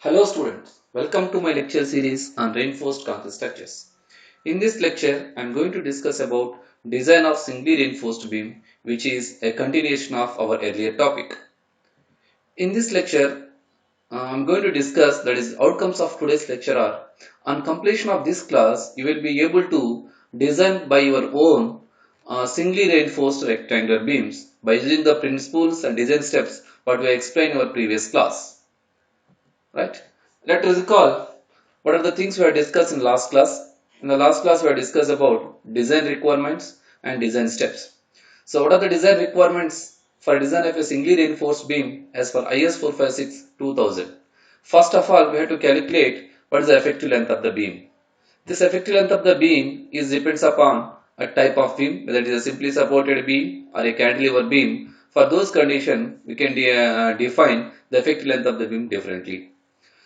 Hello students, welcome to my lecture series on reinforced concrete structures. In this lecture, I am going to discuss about design of singly reinforced beam, which is a continuation of our earlier topic. In this lecture, I am going to discuss that is outcomes of today's lecture are on completion of this class, you will be able to design by your own singly reinforced rectangular beams by using the principles and design steps what we explained in our previous class. Right? Let us recall what are the things we have discussed in last class. In the last class, we have discussed about design requirements and design steps. So, what are the design requirements for design of a singly reinforced beam as per IS 456-2000? First of all, we have to calculate what is the effective length of the beam. This effective length of the beam is depends upon a type of beam, whether it is a simply supported beam or a cantilever beam. For those conditions, we can define the effective length of the beam differently.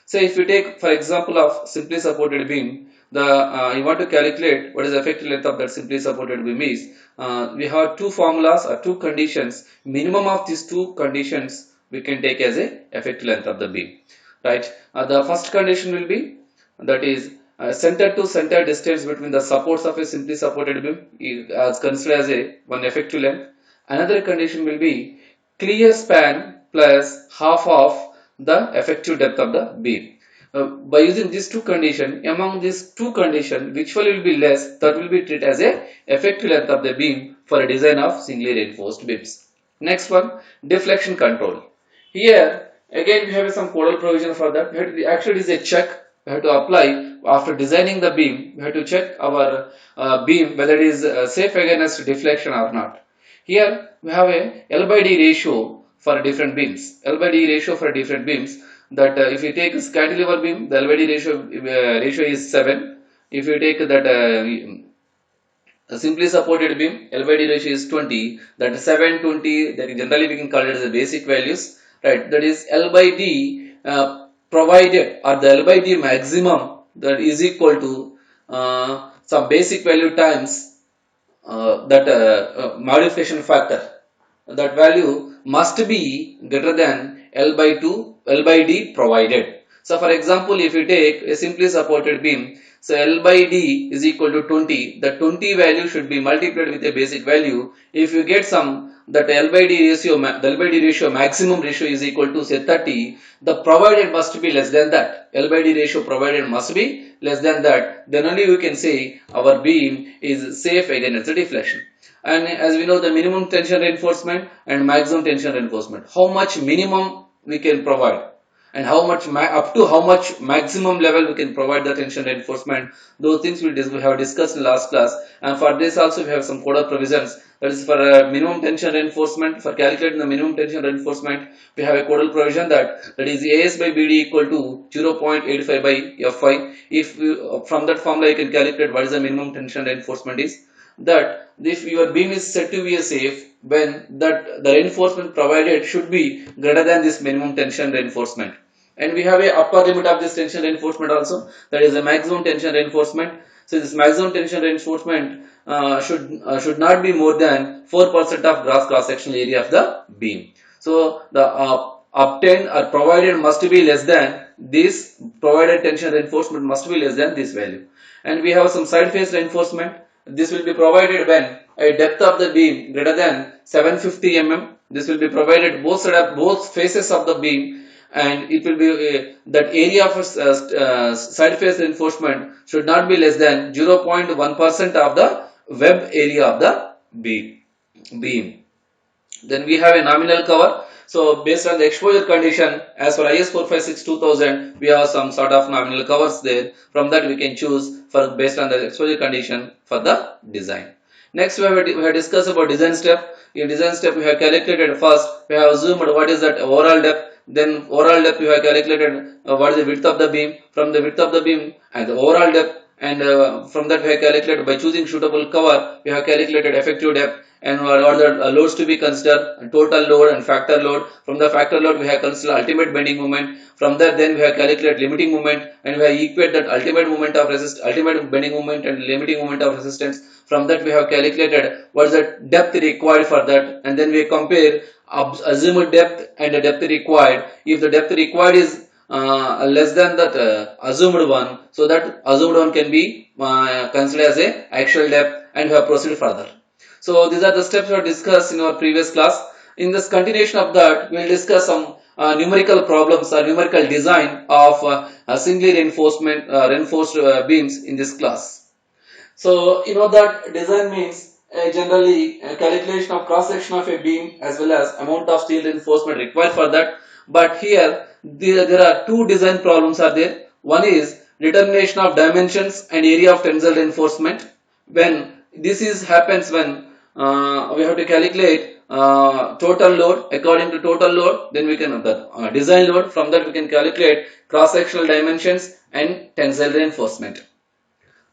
So if you take for example of simply supported beam, you want to calculate what is the effective length of that simply supported beam is, we have two formulas or two conditions. Minimum of these two conditions we can take as a effective length of the beam, right? The first condition will be that is center to center distance between the supports of a simply supported beam is considered as a one effective length. Another condition will be clear span plus half of the effective depth of the beam. By using these two conditions, among these two conditions, which one will be less, that will be treated as a effective length of the beam for a design of singly reinforced beams. Next one, deflection control. Here again we have some codal provision for that. Actually, it is a check we have to apply after designing the beam. We have to check our beam whether it is safe against deflection or not. Here we have a L by D ratio for different beams. L by D ratio for different beams. That if you take cantilever beam, the L by D ratio is 7. If you take that a simply supported beam, L by D ratio is 20. That 7, 20, that generally we can call it as the basic values, right? That is L by D provided, or the L by D maximum, that is equal to some basic value times that modification factor. That value must be greater than L by D provided. So for example, if you take a simply supported beam, so L by D is equal to 20, the 20 value should be multiplied with a basic value. If you get some that L by D ratio, the L by D ratio maximum ratio is equal to say 30, the provided must be less than that. L by D ratio provided must be less than that. Then only we can say our beam is safe against the deflection. And as we know, the minimum tension reinforcement and maximum tension reinforcement, how much minimum we can provide and how much up to how much maximum level we can provide the tension reinforcement, those things we have discussed in last class. And for this also we have some codal provisions. That is for minimum tension reinforcement. For calculating the minimum tension reinforcement, we have a codal provision that is AS by BD equal to 0.85 by F5. If from that formula you can calculate what is the minimum tension reinforcement is. That if your beam is said to be a safe, when that the reinforcement provided should be greater than this minimum tension reinforcement. And we have a upper limit of this tension reinforcement also, that is the maximum tension reinforcement. So this maximum tension reinforcement should not be more than 4% of gross cross-sectional area of the beam. So the obtained or provided must be less than this, provided tension reinforcement must be less than this value. And we have some side face reinforcement. This will be provided when a depth of the beam greater than 750 mm. This will be provided both faces of the beam, and it will be that area of side face reinforcement should not be less than 0.1% of the web area of the beam. Then we have a nominal cover. So based on the exposure condition, as for IS 456-2000, we have some sort of nominal covers there. From that we can choose for based on the exposure condition for the design. Next we have discussed about design step. In design step we have calculated first, we have assumed what is that overall depth. Then overall depth we have calculated what is the width of the beam. From the width of the beam and the overall depth, and from that we have calculated by choosing suitable cover, we have calculated effective depth and what are the loads to be considered, total load and factor load. From the factor load we have considered ultimate bending moment. From there then we have calculated limiting moment, and we have equate that ultimate bending moment and limiting moment of resistance. From that we have calculated what is the depth required for that, and then we compare assumed depth and the depth required. If the depth required is less than that assumed one, so that assumed one can be considered as a actual depth, and we have proceeded further. So these are the steps we have discussed in our previous class. In this continuation of that, we will discuss some numerical problems or numerical design of singly reinforced beams in this class. So you know that design means generally a calculation of cross section of a beam as well as amount of steel reinforcement required for that. But here there are two design problems are there. One is determination of dimensions and area of tensile reinforcement. When this is happens when we have to calculate total load. According to total load, then we can the design load. From that we can calculate cross sectional dimensions and tensile reinforcement.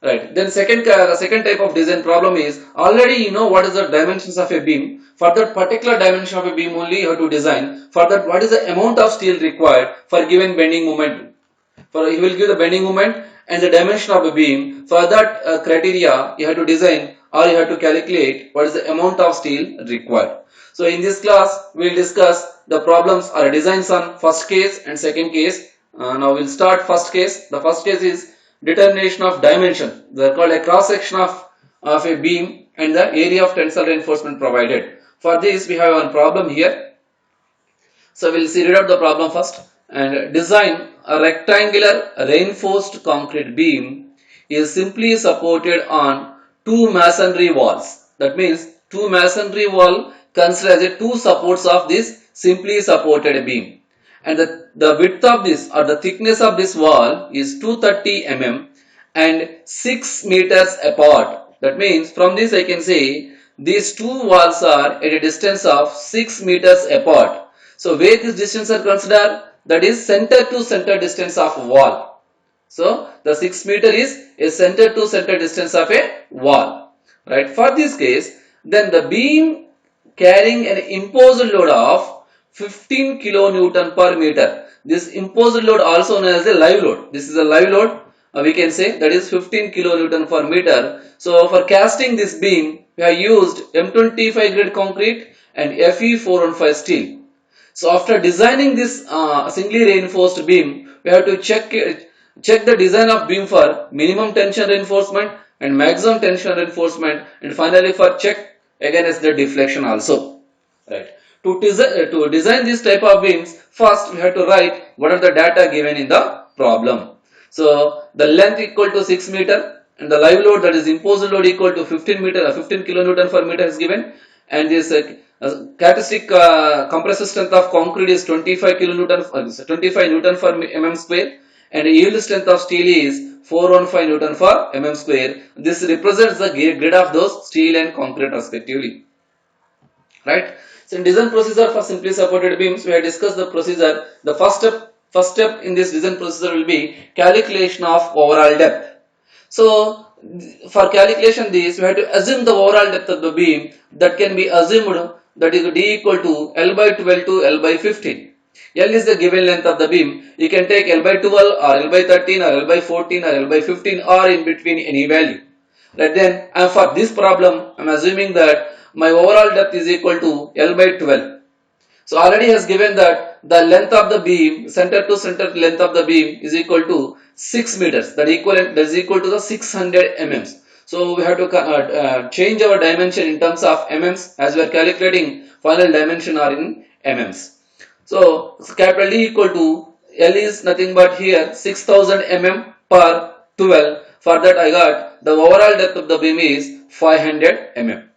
Right. Then second type of design problem is already you know what is the dimensions of a beam. For that particular dimension of a beam only you have to design. For that, what is the amount of steel required for given bending moment. For he will give the bending moment and the dimension of a beam. For that criteria you have to design or you have to calculate what is the amount of steel required. So in this class we will discuss the problems or designs on first case and second case. Now we will start first case. The first case is determination of dimension. They are called a cross section of a beam and the area of tensile reinforcement provided. For this we have one problem here. So we will read out the problem first. And design a rectangular reinforced concrete beam is simply supported on two masonry walls. That means two masonry wall considered as two supports of this simply supported beam. And the width of this or the thickness of this wall is 230 mm and 6 meters apart. That means from this I can say these two walls are at a distance of 6 meters apart. So where this distance are considered, that is center to center distance of wall. So the 6 meter is a center to center distance of a wall. Right. For this case, then the beam carrying an imposed load of 15 kilonewton per meter. This imposed load also known as a live load. This is a live load. We can say that is 15 kilonewton per meter. So for casting this beam, we have used M25 grade concrete and Fe415 steel. So after designing this singly reinforced beam, we have to check the design of beam for minimum tension reinforcement and maximum tension reinforcement, and finally for check against the deflection also. Right. To design this type of beams, first we have to write what are the data given in the problem. So the length equal to 6 meter and the live load, that is imposed load, equal to 15 kilonewton per meter is given, and this characteristic compressive strength of concrete is 25 Newton per mm square, and the yield strength of steel is 415 Newton per mm square. This represents the grade of those steel and concrete respectively. Right. So in design procedure for simply supported beams, we have discussed the procedure. The first step in this design procedure will be calculation of overall depth. So for calculation this, we have to assume the overall depth of the beam that can be assumed, that is D equal to L by 12 to L by 15. L is the given length of the beam. You can take L by 12 or L by 13 or L by 14 or L by 15 or in between any value. Right, then and for this problem I am assuming that my overall depth is equal to L by 12. So already has given that the length of the beam, center to center length of the beam is equal to 6 meters. That is equal to the 600 mm. So we have to change our dimension in terms of mm as we are calculating final dimension are in mm. So capital D equal to L is nothing but here 6000 mm per 12. For that I got the overall depth of the beam is 500 mm.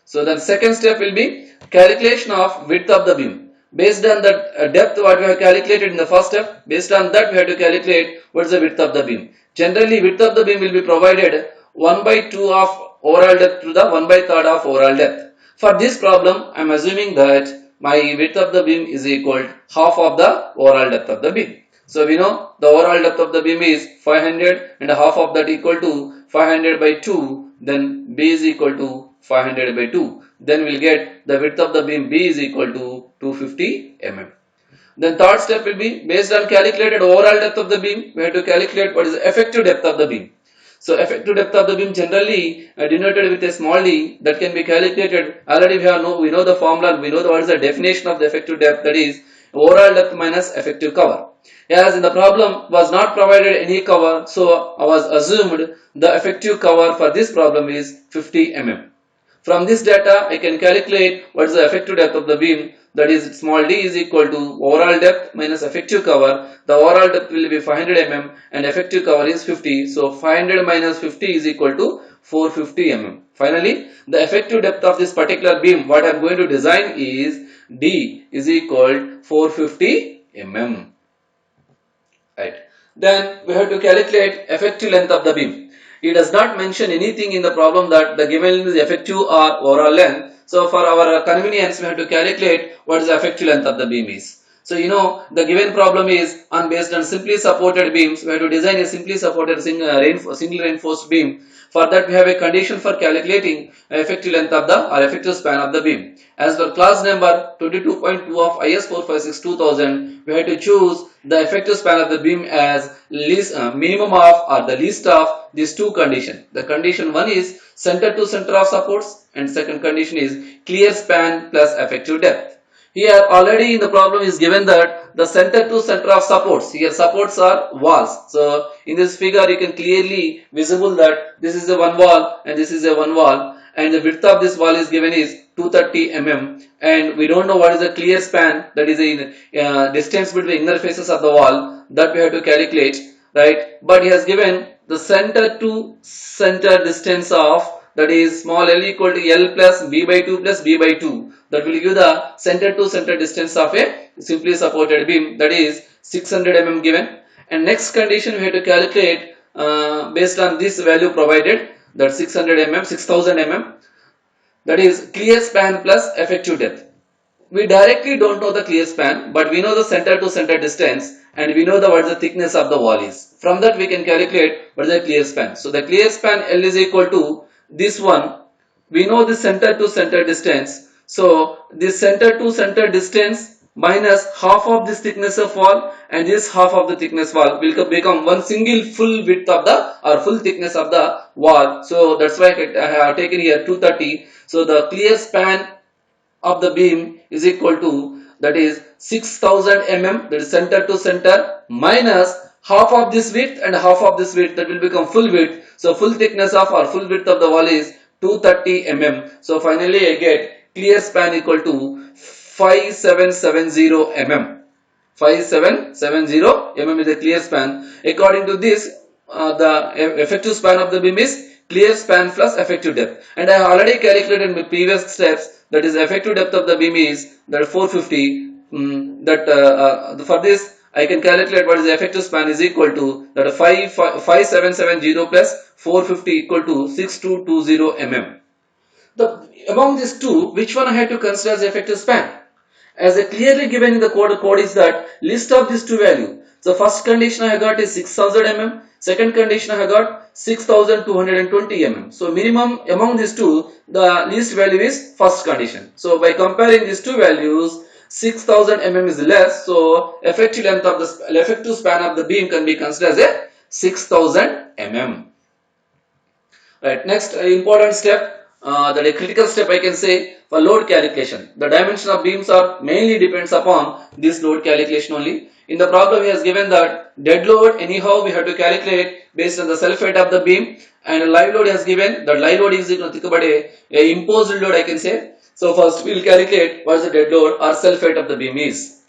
So the second step will be calculation of width of the beam. Based on the depth what we have calculated in the first step, based on that we have to calculate what is the width of the beam. Generally width of the beam will be provided 1 by 2 of overall depth to the 1 by 3 of overall depth. For this problem I am assuming that my width of the beam is equal to half of the overall depth of the beam. So we know the overall depth of the beam is 500 and half of that equal to 500 by 2, then B is equal to 500 by 2. Then we will get the width of the beam B is equal to 250 mm. Then third step will be based on calculated overall depth of the beam, we have to calculate what is the effective depth of the beam. So effective depth of the beam generally denoted with a small d, that can be calculated. Already we know the formula, we know what is the definition of the effective depth, that is overall depth minus effective cover. As in the problem was not provided any cover, so I was assumed the effective cover for this problem is 50 mm. From this data, I can calculate what is the effective depth of the beam. That is, small d is equal to overall depth minus effective cover. The overall depth will be 500 mm and effective cover is 50. So 500 minus 50 is equal to 450 mm. Finally, the effective depth of this particular beam, what I am going to design is d is equal to 450 mm. Right. Then we have to calculate effective length of the beam. It does not mention anything in the problem that the given length is effective or overall length. So for our convenience, we have to calculate what is the effective length of the beam is. So you know the given problem is based on simply supported beams. We have to design a simply supported single reinforced beam. For that, we have a condition for calculating effective length of the or effective span of the beam. As per clause number 22.2 of IS 456-2000, we have to choose the effective span of the beam as minimum of or the least of these two conditions. The condition one is center to center of supports and second condition is clear span plus effective depth. Here already in the problem is given that the center to center of supports, here supports are walls. So in this figure you can clearly visible that this is a one wall and this is a one wall, and the width of this wall is given is 230 mm, and we don't know what is the clear span, that is the distance between inner faces of the wall, that we have to calculate, right? But he has given the center to center distance of, that is small l equal to L plus B by 2 plus B by 2. That will give the center to center distance of a simply supported beam, that is 600 mm given. And next condition we have to calculate based on this value provided, that 600 mm, 6000 mm, that is clear span plus effective depth. We directly don't know the clear span, but we know the center to center distance and we know what the thickness of the wall is. From that we can calculate what is the clear span. So the clear span L is equal to this one. We know the center to center distance. So this center to center distance minus half of this thickness of wall and this half of the thickness wall will become one single full width of the or full thickness of the wall. So that's why I have taken here 230. So the clear span of the beam is equal to, that is 6000 mm, that is center to center, minus half of this width and half of this width, that will become full width. So full thickness of or full width of the wall is 230 mm. So finally I get clear span equal to 5770 mm. 5770 mm is the clear span. According to this, the effective span of the beam is clear span plus effective depth. And I have already calculated in my previous steps, that is effective depth of the beam is that 450. For this I can calculate what is the effective span is equal to that 5770 plus 450 equal to 6220 mm. Among these two, which one I have to consider as effective span? As clearly given in the code is that list of these two values. So first condition I got is 6000 mm. Second condition I got 6220 mm. So minimum among these two, the least value is first condition. So by comparing these two values, 6000 mm is less. So effective length of the effective span of the beam can be considered as a 6000 mm. Right. Next important step. That a critical step I can say for load calculation. The dimension of beams are mainly depends upon this load calculation only. In the problem he has given that dead load anyhow we have to calculate based on the self weight of the beam, and live load has given that live load is nothing but a imposed load I can say. So first we will calculate what is the dead load or self weight of the beam is.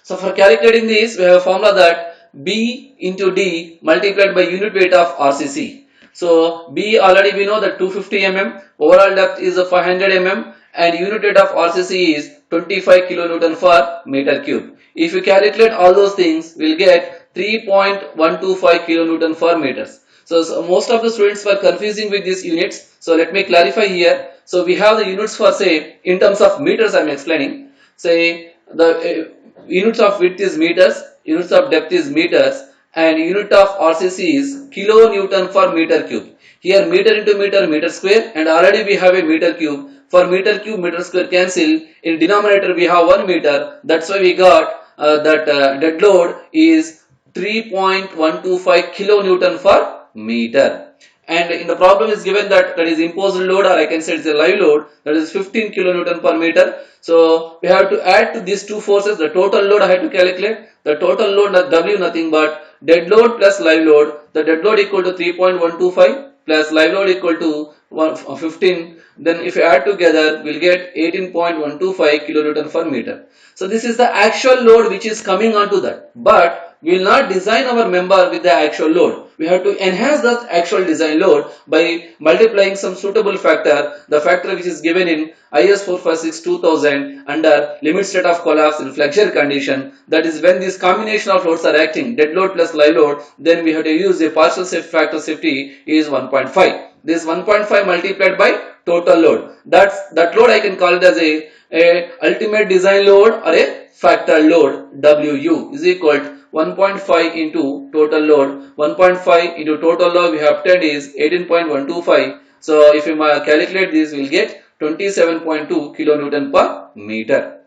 So for calculating this we have a formula that B into D multiplied by unit weight of R.C.C. So B already we know that 250 mm, overall depth is 500 mm and unit weight of R.C.C is 25 kilonewton per meter cube. If you calculate all those things, we will get 3.125 kilonewton per meters. So most of the students were confusing with these units. So let me clarify here. So we have the units for say in terms of meters I am explaining. Say the units of width is meters, units of depth is meters, and unit of R.C.C is kilonewton per meter cube. Here meter into meter, meter square, and already we have a meter cube. For meter cube, meter square cancel. In denominator we have 1 meter. That's why we got that dead load is 3.125 kilonewton per meter. and in the problem is given that is imposed load, or I can say it's a live load, that is 15 kilonewton per meter. So we have to add to these two forces the total load I have to calculate. The total load, W, nothing but dead load plus live load. The dead load equal to 3.125 plus live load equal to 15. Then if you add together, we'll get 18.125 kilonewton per meter. So this is the actual load which is coming onto that. But we will not design our member with the actual load. We have to enhance that actual design load by multiplying some suitable factor, the factor which is given in IS 456-2000 under limit state of collapse in flexure condition. That is when this combination of loads are acting, dead load plus live load, then we have to use a partial safety factor safety is 1.5. This 1.5 multiplied by total load. That load I can call it as a ultimate design load or a factor load. WU is equal to 1.5 into total load. 1.5 into total load we have obtained is 18.125. So if we calculate this, we will get 27.2 kilonewton per meter.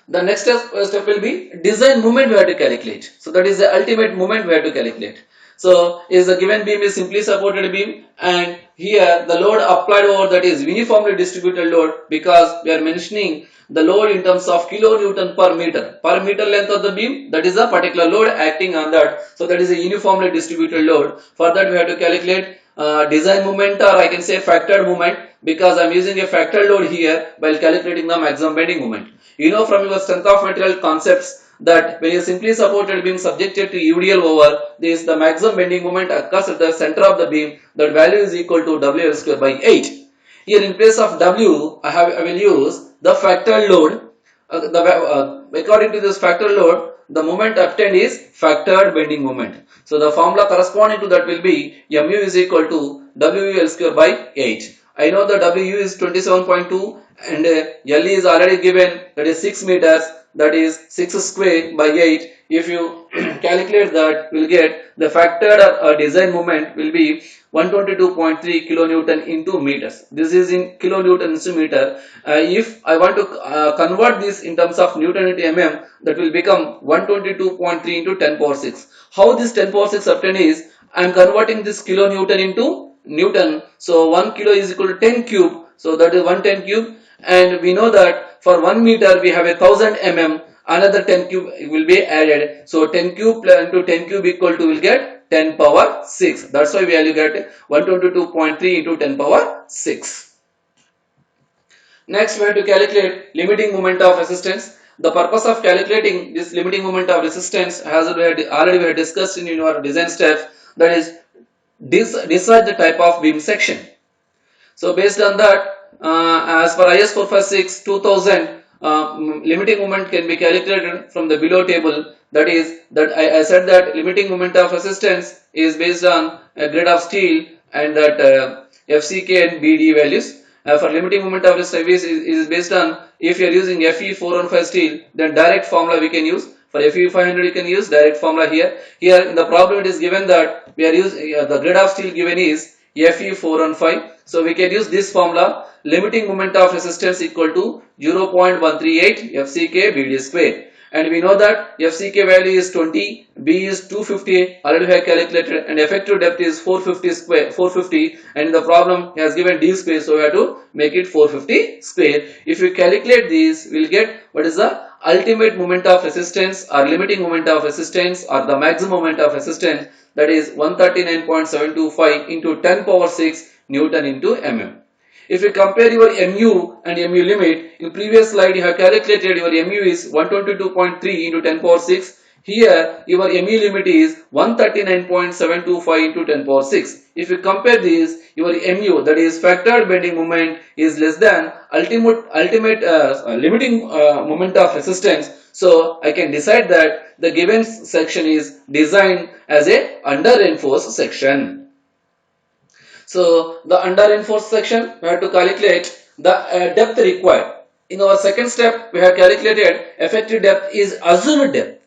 The next step will be design moment we have to calculate. So that is the ultimate moment we have to calculate. So is the given beam is simply supported beam, and here the load applied over that is uniformly distributed load, because we are mentioning the load in terms of kilonewton per meter length of the beam. That is a particular load acting on that. So that is a uniformly distributed load. For that we have to calculate design moment, or I can say factored moment, because I am using a factored load here while calculating the maximum bending moment. You know from your strength of material concepts that when a simply supported beam subjected to UDL over this, the maximum bending moment occurs at the center of the beam. That value is equal to WL square by 8. Here in place of W, I will use the factored load. According to this factored load, the moment obtained is factored bending moment. So the formula corresponding to that will be MU is equal to WL square by 8. I know the WU is 27.2 and LE is already given, that is 6 meters, that is 6 square by 8. If you calculate that, we will get the factored design moment will be 122.3 kilonewton into meters. This is in kilonewton into meter. If I want to convert this in terms of Newton into mm, that will become 122.3 into 10 power 6. How this 10 power 6 obtained is, I am converting this kilonewton into Newton. So 1 kilo is equal to 10 cube. So that is 110 cube. And we know that for 1 meter we have 1000 mm. Another 10 cube will be added. So 10 cube into 10 cube equal to will get 10 power 6. That's why we will get 122.3 into 10 power 6. Next we have to calculate limiting moment of resistance. The purpose of calculating this limiting moment of resistance has already we have discussed in our design steps. That is, decide the type of beam section. So based on that, as per IS 456-2000, limiting moment can be calculated from the below table. That is, that I said that limiting moment of resistance is based on a grade of steel, and that FCK and BD values. For limiting moment of resistance is based on, if you are using Fe 415 steel, then direct formula we can use. For Fe 500 you can use direct formula here. Here in the problem it is given that we are using the grade of steel given is Fe 415. So we can use this formula. Limiting moment of resistance equal to 0.138 FCK BD square. And we know that FCK value is 20, B is 250, already we have calculated, and effective depth is 450, and in the problem he has given D square, so we have to make it 450 square. If we calculate this, we will get what is the ultimate moment of resistance, or limiting moment of resistance, or the maximum moment of resistance, that is 139.725 into 10 power 6 Newton into mm. If you compare your MU and MU limit, in previous slide you have calculated your MU is 122.3 into 10 power 6. Here your MU limit is 139.725 into 10 power 6. If you compare this, your MU, that is factored bending moment, is less than ultimate limiting moment of resistance. So I can decide that the given section is designed as a under reinforced section. So the under reinforced section, we have to calculate the depth required. In our second step, we have calculated effective depth is assumed depth.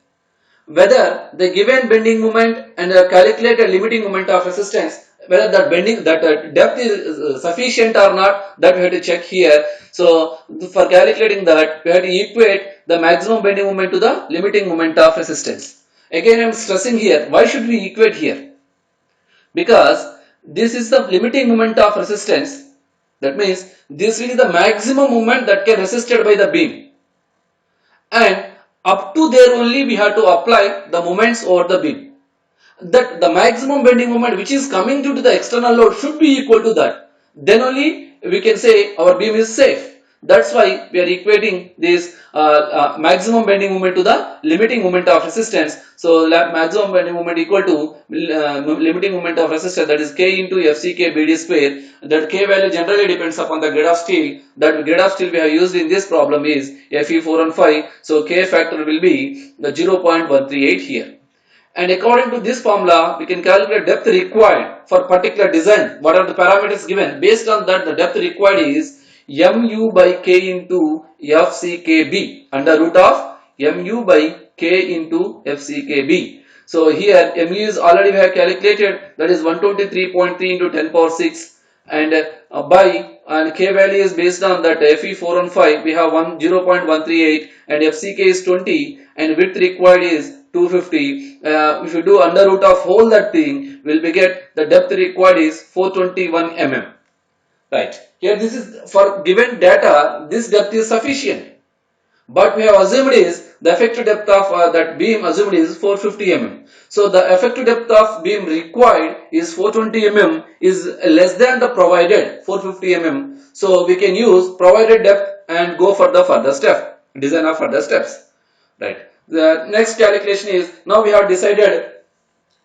Whether the given bending moment and the calculated limiting moment of resistance, whether that depth is sufficient or not, that we have to check here. So for calculating that, we have to equate the maximum bending moment to the limiting moment of resistance. Again I am stressing here, why should we equate here? Because this is the limiting moment of resistance. That means this will be the maximum moment that can resisted by the beam, and up to there only we have to apply the moments over the beam. That the maximum bending moment which is coming due to the external load should be equal to that. Then only we can say our beam is safe. That's why we are equating this maximum bending moment to the limiting moment of resistance. So maximum bending moment equal to limiting moment of resistance, that is K into FCK BD square. That K value generally depends upon the grade of steel. That grade of steel we have used in this problem is Fe415. So K factor will be the 0.138 here. And according to this formula, we can calculate depth required for particular design. What are the parameters given? Based on that, the depth required is mu by k into FCKB under root of mu by k into FCKB. So here mu is already we have calculated, that is 123.3 into 10 power 6, and by and k value is based on that Fe415 we have 0.138 and FCK is 20 and width required is 250. If you do under root of whole that thing, will be get the depth required is 421 mm. Right. Here this is for given data, this depth is sufficient. But we have assumed is the effective depth of that beam assumed is 450 mm. So the effective depth of beam required is 420 mm is less than the provided 450 mm. So we can use provided depth and go for the further step, design of further steps. Right. The next calculation is, now we have decided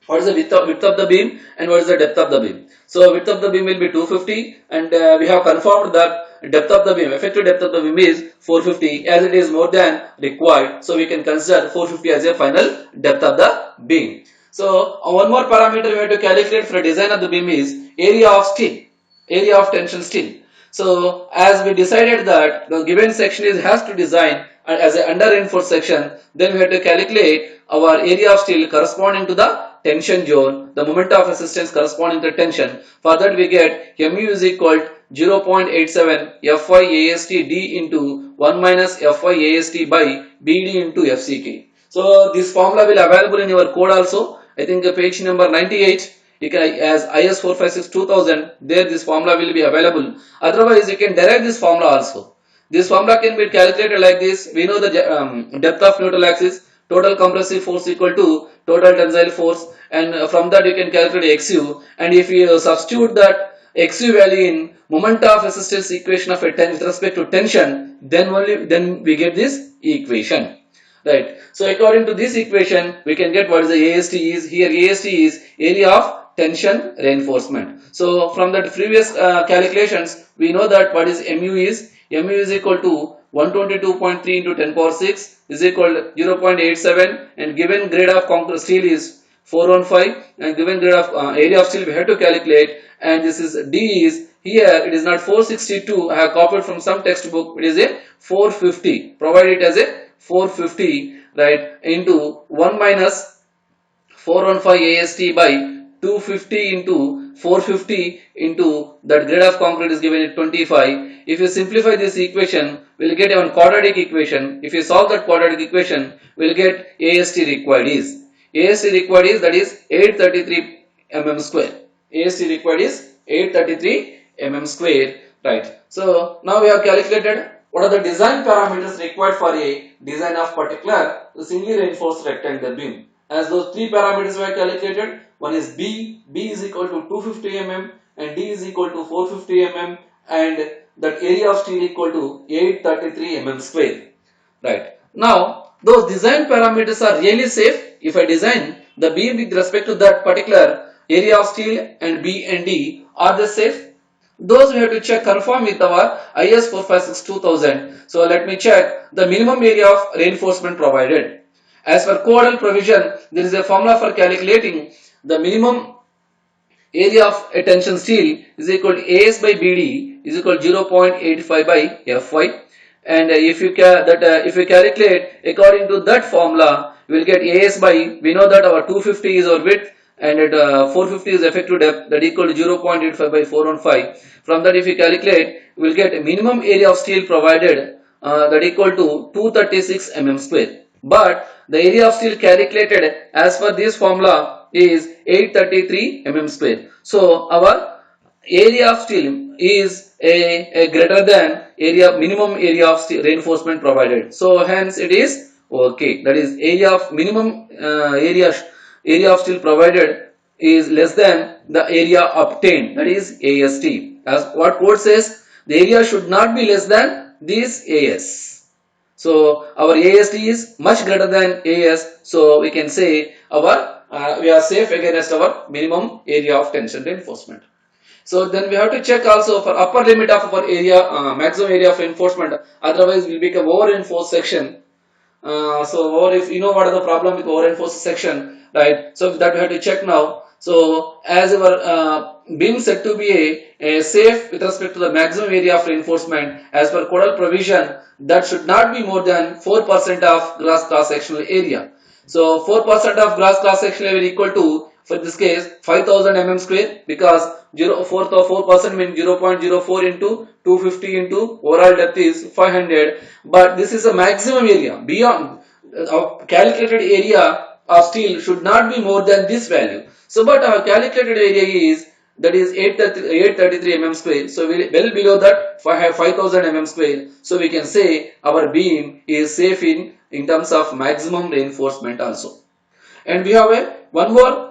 what is the width of the beam and what is the depth of the beam. So width of the beam will be 250 and we have confirmed that depth of the beam, effective depth of the beam is 450 as it is more than required. So we can consider 450 as a final depth of the beam. So one more parameter we have to calculate for design of the beam is area of steel, area of tension steel. So as we decided that the given section has to design as an under reinforced section, then we have to calculate our area of steel corresponding to the tension zone, the moment of resistance corresponding to tension. For that we get mu is equal to 0.87 Fy AST D into 1 minus Fy AST by BD into FCK. So this formula will available in your code also. I think page number 98. You can as IS 456 2000, there this formula will be available. Otherwise you can derive this formula also. This formula can be calculated like this. We know the depth of neutral axis, total compressive force equal to total tensile force, and from that you can calculate XU, and if you substitute that XU value in moment of resistance equation of a with respect to tension, then we get this equation. Right. So according to this equation we can get what is the AST is. Here AST is area of tension reinforcement. So from the previous calculations we know that what is mu is equal to 122.3 into 10 power 6 is equal to 0.87, and given grade of concrete steel is 415 and given grade of area of steel we have to calculate, and this is D is here it is not 462, I have copied from some textbook, it is a 450, provide it as a 450, right, into 1 minus 415 AST by 250 into 450 into that grade of concrete is given at 25. If you simplify this equation, we will get a quadratic equation. If you solve that quadratic equation, we will get AST required is that is 833 mm square. AST required is 833 mm square, right. So now we have calculated what are the design parameters required for a design of particular singly reinforced rectangular beam. As those three parameters were calculated, one is B is equal to 250 mm and D is equal to 450 mm and that area of steel equal to 833 mm square. Right. Now those design parameters are really safe. If I design the beam with respect to that particular area of steel and B and D, are they safe? Those we have to check, confirm with our IS 456 2000. So let me check the minimum area of reinforcement provided. As per codal provision, there is a formula for calculating the minimum area of a tension steel is equal to AS by BD is equal to 0.85 by Fy, and if you calculate according to that formula, we will get AS by, we know that our 250 is our width and at 450 is effective depth, that equal to 0.85 by 415. From that if you calculate, we will get a minimum area of steel provided that equal to 236 mm square. But the area of steel calculated as per this formula is 833 mm square. So our area of steel is a greater than minimum area of steel reinforcement provided. So hence it is okay. That is area of minimum area of steel provided is less than the area obtained. That is AST. As what code says, the area should not be less than this AS. So our AST is much greater than AS. So we can say our we are safe against our minimum area of tension reinforcement. So then we have to check also for upper limit of our area, maximum area of reinforcement. Otherwise, we will become over reinforced section. So if you know what is the problem with over reinforced section, right? So that we have to check now. So as our beam said to be a safe with respect to the maximum area of reinforcement as per codal provision, that should not be more than 4% of gross cross sectional area. So 4% of gross cross sectional area equal to, for this case, 5000 mm square, because 4% means 0.04 into 250 into overall depth is 500. But this is a maximum area. Beyond calculated area of steel should not be more than this value. So but our calculated area is, that is 833 mm square. So well below that 5000 mm square. So we can say our beam is safe in terms of maximum reinforcement also. And we have one more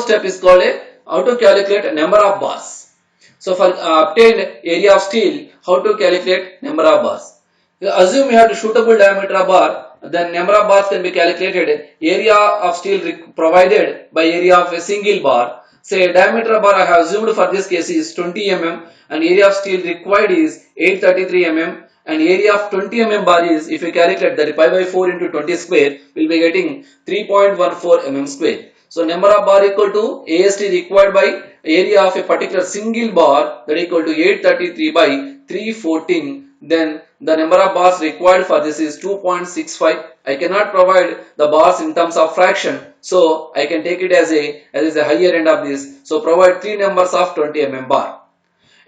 step is called how to calculate number of bars. So for obtained area of steel, how to calculate number of bars. Assume you have a suitable diameter of bar, then number of bars can be calculated. Area of steel provided by area of a single bar. Say diameter of bar I have assumed for this case is 20 mm and area of steel required is 833 mm. And area of 20 mm bar is, if you calculate that pi by 4 into 20 square, will be getting 3.14 mm square. So number of bar equal to AST required by area of a particular single bar, that equal to 833 by 314. Then the number of bars required for this is 2.65. I cannot provide the bars in terms of fraction, so I can take it as a higher end of this. So provide 3 numbers of 20 mm bar.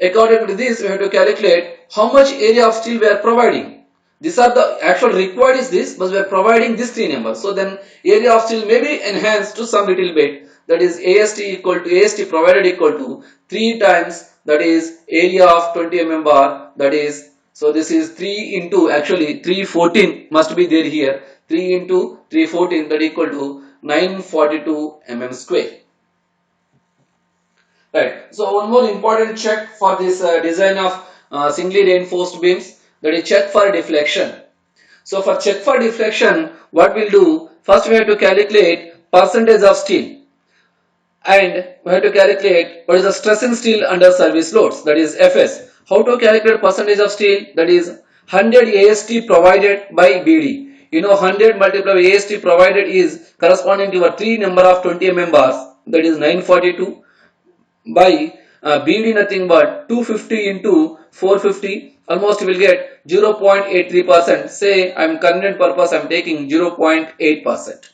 According to this, we have to calculate how much area of steel we are providing. These are the actual required is this, but we are providing this 3 numbers. So then area of steel may be enhanced to some little bit. That is AST provided equal to 3 times, that is area of 20 mm bar, that is, so this is 3 into, actually 314 must be there here. 3 into 314, that equal to 942 mm square. Right. So one more important check for this design of singly reinforced beams, that is check for deflection. So for check for deflection, what we'll do, first we have to calculate percentage of steel, and we have to calculate what is the stress in steel under service loads, that is FS. How to calculate percentage of steel? That is 100 AST provided by BD. You know 100 multiplied by AST provided is corresponding to our 3 number of 20 mm bars, that is 942 by BD nothing but 250 into 450, almost you will get 0.83%. Say I am convenient purpose, I am taking 0.8%.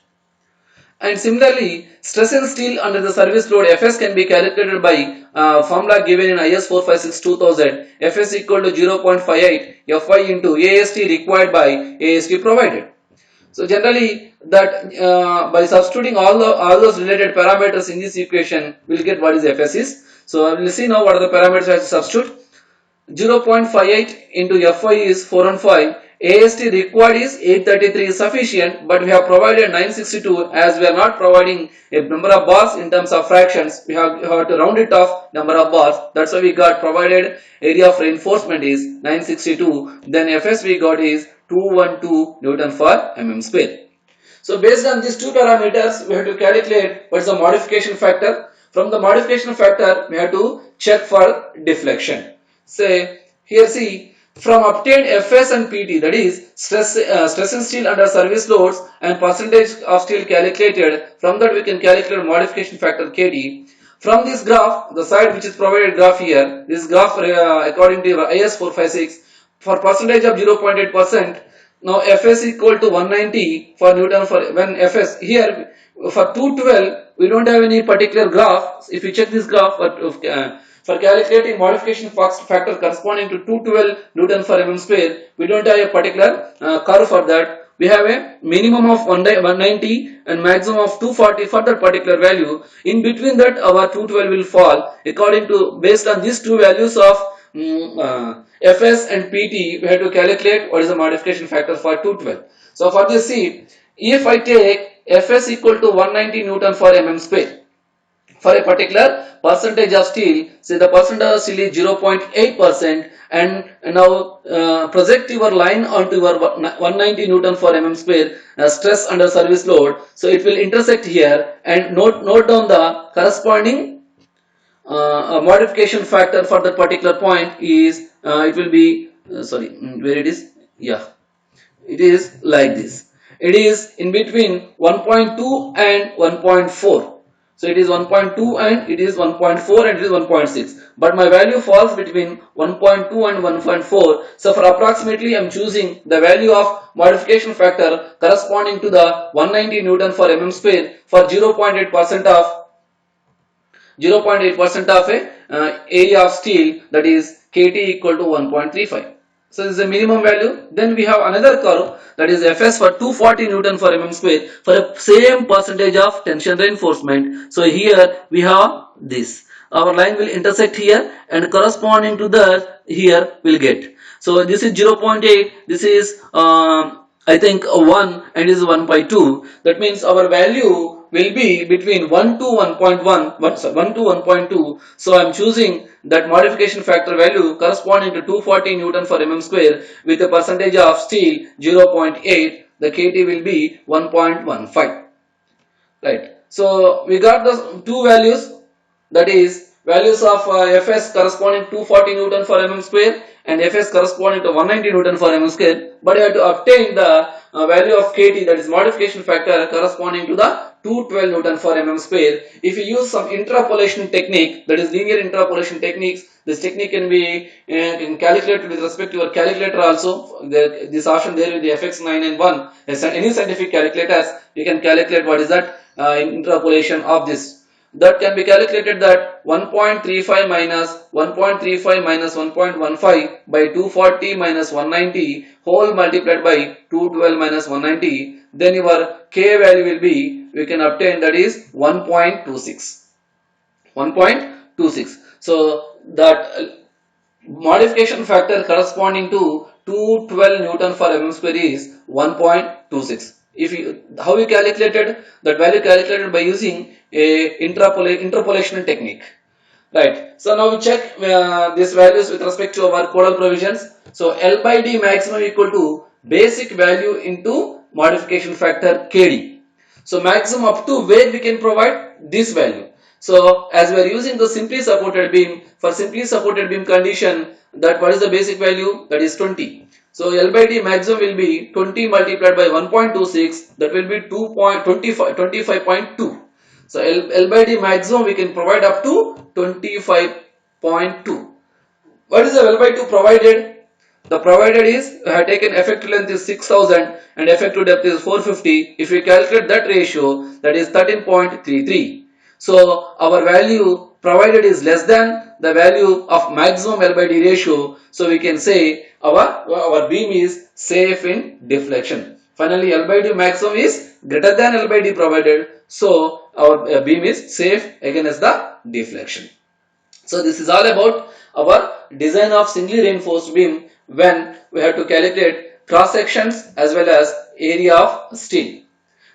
And similarly, stress in steel under the service load Fs can be calculated by formula given in IS 456-2000. Fs equal to 0.58 Fy into AST required by AST provided. So generally that by substituting all those related parameters in this equation, we will get what is Fs is. So we will see now what are the parameters we have to substitute. 0.58 into Fy is 415. AST required is 833 is sufficient, but we have provided 962 as we are not providing a number of bars in terms of fractions. We have to round it off number of bars. That's why we got provided area of reinforcement is 962. Then Fs we got is 212 Newton per mm square. So based on these two parameters, we have to calculate what is the modification factor. From the modification factor, we have to check for deflection. Say here see, from obtained Fs and Pt, that is stress in steel under service loads and percentage of steel calculated, from that we can calculate modification factor Kd. From this graph, the side which is provided graph here, this graph according to IS 456, for percentage of 0.8%, now Fs equal to 190 for Newton for when Fs here for 212 we don't have any particular graph. If you check this graph, for calculating modification factor corresponding to 212 Newton per mm square, we don't have a particular curve for that. we have a minimum of 190 and maximum of 240 for that particular value. In between that our 212 will fall according to, based on these two values of Fs and Pt, we have to calculate what is the modification factor for 212. So for this, see, if I take Fs equal to 190 Newton for mm square for a particular percentage of steel, say the percentage of steel is 0.8%, and now project your line onto your 190 Newton for mm square stress under service load. So it will intersect here, and note down the corresponding modification factor for that particular point is it will be where it is, yeah, it is like this. It is in between 1.2 and 1.4. So it is 1.2 and it is 1.4 and it is 1.6. But my value falls between 1.2 and 1.4. So for approximately I am choosing the value of modification factor corresponding to the 190 Newton for mm square for 0.8% of a area of steel, that is Kt equal to 1.35. So this is a minimum value. Then we have another curve, that is Fs for 240 Newton for mm square for a same percentage of tension reinforcement. So here we have this. Our line will intersect here, and corresponding to that here we'll get. So this is 0.8. This is I think 1, and this is 1/2. That means our value will be between 1 to 1.1, 1 to 1.2. So I am choosing that modification factor value corresponding to 240 Newton for mm square with a percentage of steel 0.8. The Kt will be 1.15. Right. So we got the two values, that is values of Fs corresponding to 240 Newton for mm square and Fs corresponding to 190 Newton for mm square, but you have to obtain the value of Kt, that is modification factor corresponding to the 212 Newton for mm square. If you use some interpolation technique, that is linear interpolation techniques, this technique can be calculated with respect to your calculator also. This option there with the Fx9 and 1, any scientific calculators, you can calculate what is that interpolation of this. That can be calculated that 1.35 minus 1.35 minus 1.15 by 240 minus 190 whole multiplied by 212 minus 190. Then your K value will be, we can obtain, that is 1.26. 1.26. So that modification factor corresponding to 212 Newton for mm square is 1.26. If you, how we calculated that value? Calculated by using a interpolation technique, right? So now we check these values with respect to our codal provisions. So L by D maximum equal to basic value into modification factor Kd. So maximum up to where we can provide this value. So as we are using the simply supported beam, for simply supported beam condition, that what is the basic value? That is 20. So L by D maximum will be 20 multiplied by 1.26, that will be 25.2. So L by D maximum we can provide up to 25.2. What is the L by 2 provided? The provided is, I have taken effective length is 6000 and effective depth is 450. If we calculate that ratio, that is 13.33. So our value provided is less than the value of maximum L by D ratio. So we can say our beam is safe in deflection. Finally, L by D maximum is greater than L by D provided. So our beam is safe against the deflection. So this is all about our design of singly reinforced beam when we have to calculate cross sections as well as area of steel.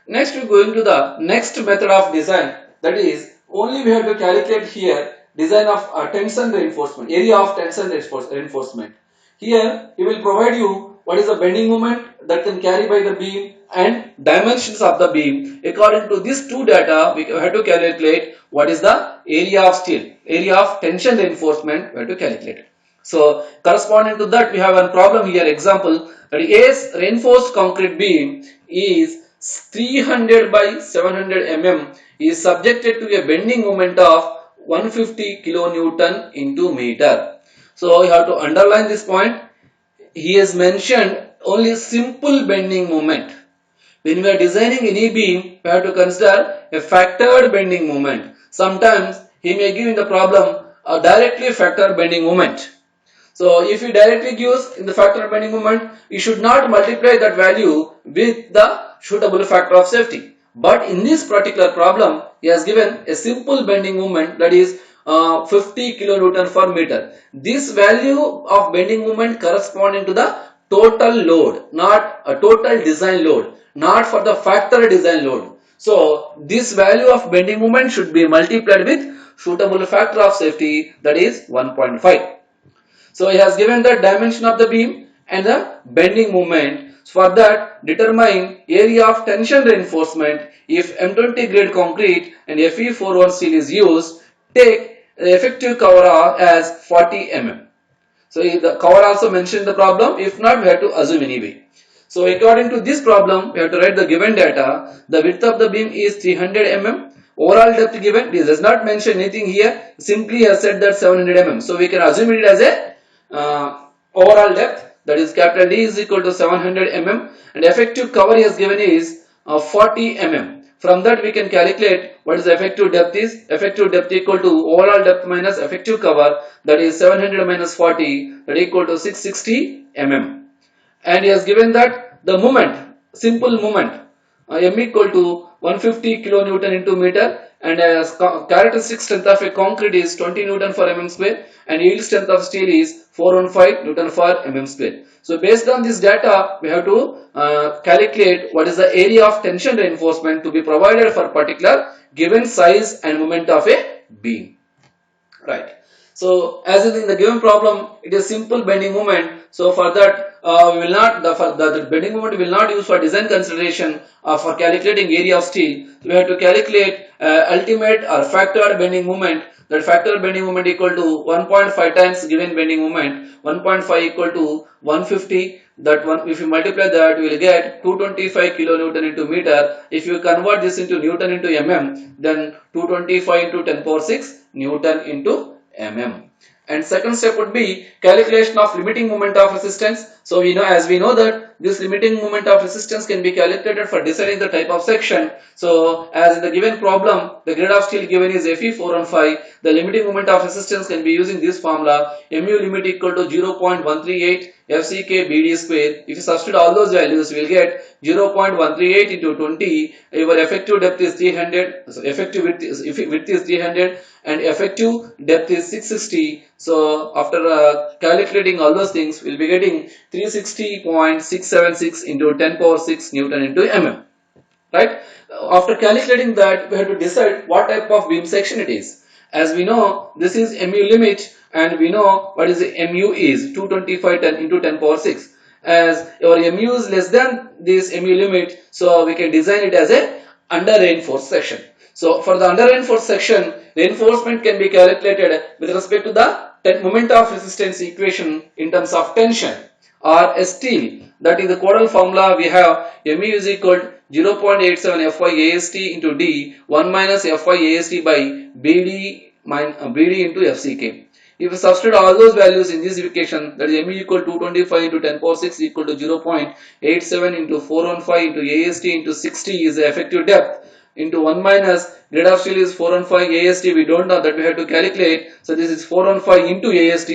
Next we go into the next method of design, that is only we have to calculate here design of tension reinforcement, area of tension reinforcement. Here he will provide you what is the bending moment that can carry by the beam and dimensions of the beam. According to these two data, we have to calculate what is the area of steel, area of tension reinforcement we have to calculate it. So corresponding to that, we have a problem here. Example, that is reinforced concrete beam is 300 by 700 mm is subjected to a bending moment of 150 kilonewton into meter. So you have to underline this point. He has mentioned only simple bending moment. When we are designing any beam, we have to consider a factored bending moment. Sometimes he may give in the problem a directly factored bending moment. So if you directly gives in the factor of bending moment, you should not multiply that value with the suitable factor of safety. But in this particular problem, he has given a simple bending moment, that is 50 kilonewton per meter. This value of bending moment corresponding to the total load, not a total design load, not for the factor design load. So this value of bending moment should be multiplied with suitable factor of safety, that is 1.5. So he has given the dimension of the beam and the bending moment. For that, determine area of tension reinforcement. If M20 grade concrete and Fe41 steel is used, take the effective cover as 40 mm. So the cover also mentioned the problem. If not, we have to assume anyway. So according to this problem, we have to write the given data. The width of the beam is 300 mm. Overall depth given, this does not mention anything here. Simply has said that 700 mm. So we can assume it as a overall depth, that is capital D is equal to 700 mm, and effective cover he has given is 40 mm. From that we can calculate what is the effective depth is. Effective depth equal to overall depth minus effective cover, that is 700 minus 40, that is equal to 660 mm. And he has given that the moment, simple moment, M equal to 150 kilonewton into meter, and characteristic strength of a concrete is 20 Newton for mm square, and yield strength of steel is 415 Newton for mm square. So based on this data, we have to calculate what is the area of tension reinforcement to be provided for particular given size and moment of a beam. Right. So as in the given problem, it is simple bending moment. So for that, we will not the bending moment will not use for design consideration for calculating area of steel. So we have to calculate ultimate or factored bending moment. That factored bending moment equal to 1.5 times given bending moment. 1.5 equal to 150. That one, if you multiply that, you will get 225 kilonewton into meter. If you convert this into Newton into mm, then 225 into 10 power 6 Newton into mm. And second step would be calculation of limiting moment of resistance. So we know, as we know that this limiting moment of resistance can be calculated for deciding the type of section. So as in the given problem, the grade of steel given is Fe415. The limiting moment of resistance can be using this formula, mu limit equal to 0.138 FCK BD square. If you substitute all those values, we will get 0.138 into 20. Your effective depth is 300. So effective width is 300 and effective depth is 660. So after calculating all those things, we will be getting 360.676 into 10 power 6 Newton into mm. Right? After calculating that, we have to decide what type of beam section it is. As we know, this is mu limit, and we know what is the mu is 225 into 10 power 6. As your mu is less than this mu limit, so we can design it as a under reinforced section. So for the under reinforced section, reinforcement can be calculated with respect to the moment of resistance equation in terms of tension or a steel. That is the codal formula. We have mu is equal to 0.87 Fy AST into D 1 minus Fy AST by BD into FCK. If you substitute all those values in this equation, that is mu equal to 225 into 10 power 6 equal to 0.87 into 415 into AST into 60 is the effective depth, into 1 minus grade of steel is 415 AST, we don't know, that we have to calculate. So this is 415 into AST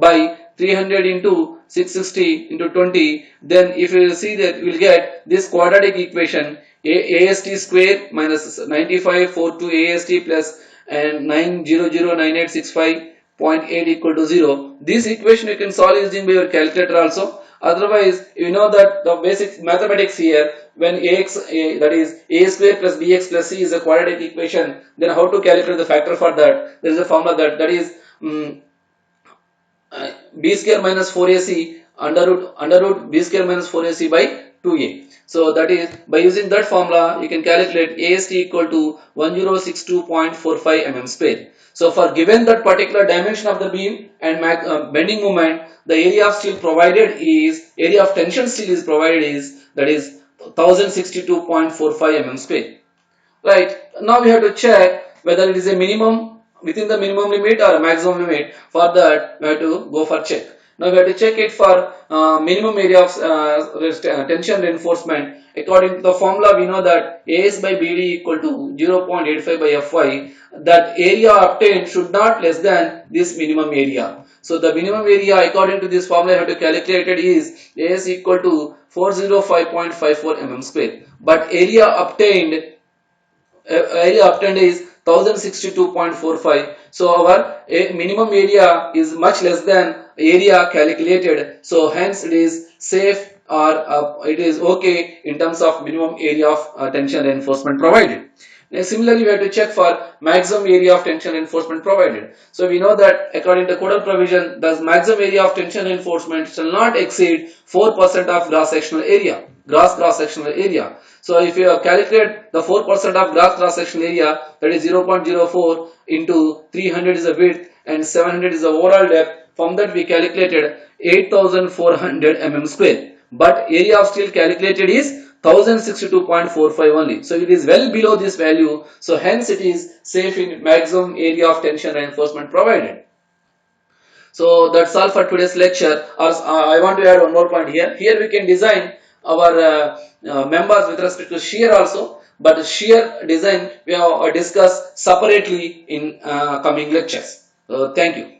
by 300 into 660 into 20. Then if you see that, we will get this quadratic equation, AST square minus 9542 AST plus and 9009865.8 equal to 0. This equation you can solve using by your calculator also. Otherwise, you know that the basic mathematics here, when that is a square plus bx plus c is a quadratic equation, then how to calculate the factor for that? There is a formula that is b square minus 4ac under root b square minus 4ac by 2a. So that is, by using that formula, you can calculate AST equal to 1062.45 mm square. So for given that particular dimension of the beam and bending moment, the area of steel provided is, area of tension steel is provided is, that is 1062.45 mm square. Right. Now we have to check whether it is a minimum, within the minimum limit or a maximum limit. For that, we have to go for check. Now we have to check it for minimum area of tension reinforcement. According to the formula, we know that AS by BD equal to 0.85 by Fy. That area obtained should not less than this minimum area. So the minimum area according to this formula I have to calculate it is A is equal to 405.54 mm square. But area obtained is 1062.45. So our minimum area is much less than area calculated. So hence it is safe, or it is okay in terms of minimum area of tension reinforcement provided. Now, similarly, we have to check for maximum area of tension reinforcement provided. So we know that according to codal provision, the maximum area of tension reinforcement shall not exceed 4% of gross sectional area. Gross sectional area. So if you calculate the 4% of gross sectional area, that is 0.04 into 300 is the width and 700 is the overall depth. From that we calculated 8400 mm square. But area of steel calculated is 1062.45 only. So it is well below this value. So hence it is safe in maximum area of tension reinforcement provided. So that's all for today's lecture. I want to add one more point here. Here we can design our members with respect to shear also, but shear design we have discussed separately in coming lectures. Thank you.